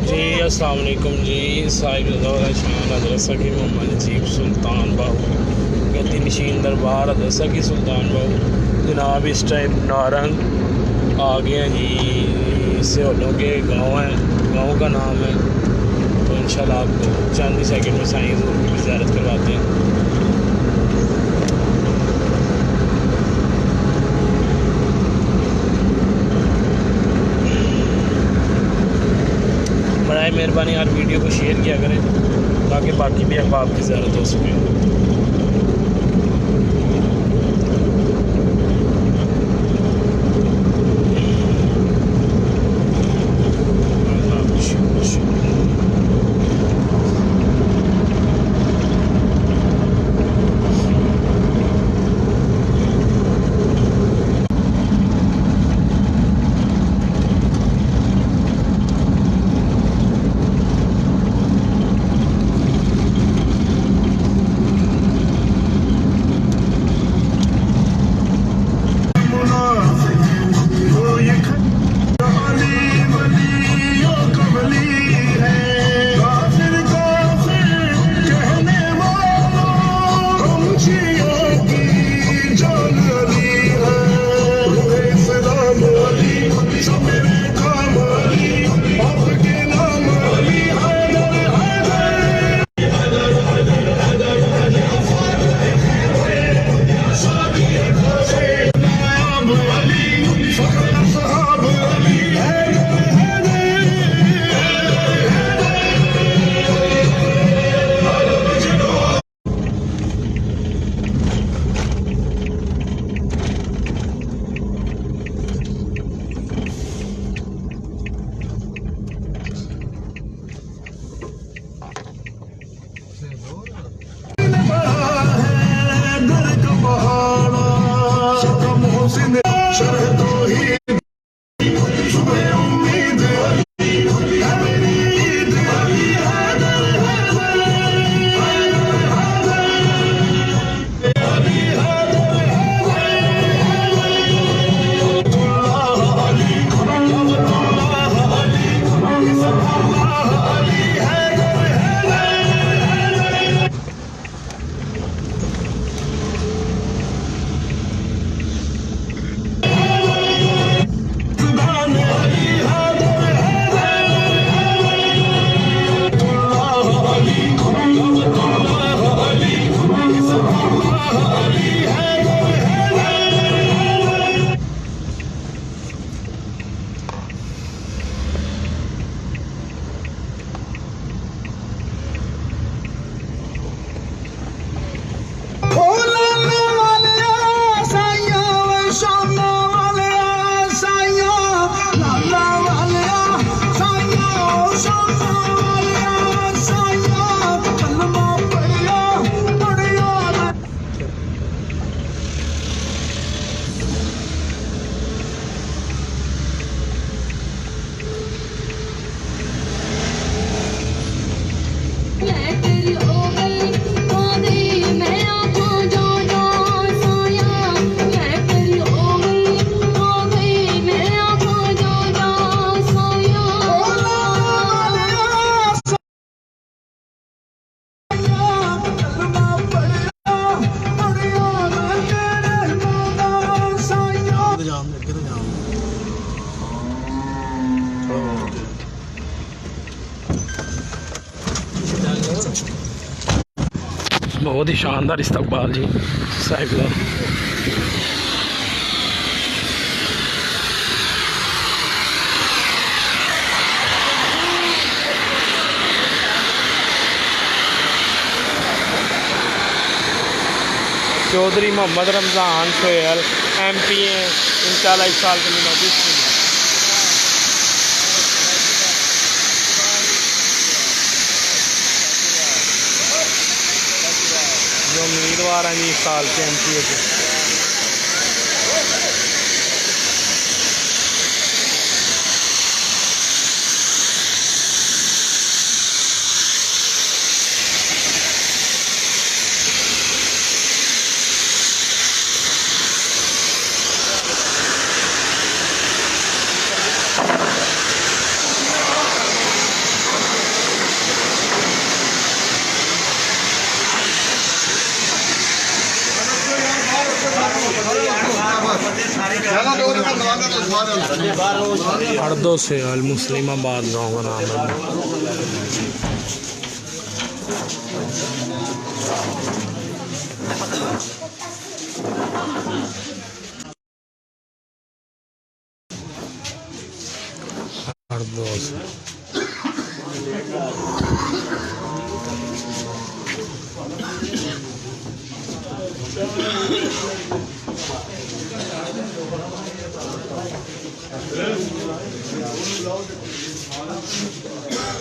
जी अस्सलाम वालेकुम जी। साहिब शान हज़रत सकी मोहम्मद नजीब सुल्तान बाहू गद्दी नशीन दरबार हज़रत सकी सुल्तान बाहू जनाब इस टाइम नारंग आ गए हैं जी। सिहोलों के गांव है, गांव का नाम है। तो इंशाल्लाह आपको चंद ही सेकंड में साईं हुज़ूर की ज़ियारत करवाते हैं। बराए मेहरबानी यार वीडियो को शेयर किया करें ताकि बाकी भी अहबाब की ज़ियारत हो सके। बहुत ही शानदार इस्तकबाल जी साहिब का। चौधरी मोहम्मद रमज़ान सोहेल MP हैं इंशाल्लाह इस साल के मिलाद जो उम्मीदवार हैं जी इस साल के MP के। हरदो से अल मुस्लिमाबाद गाँव का नाम है। हरदो से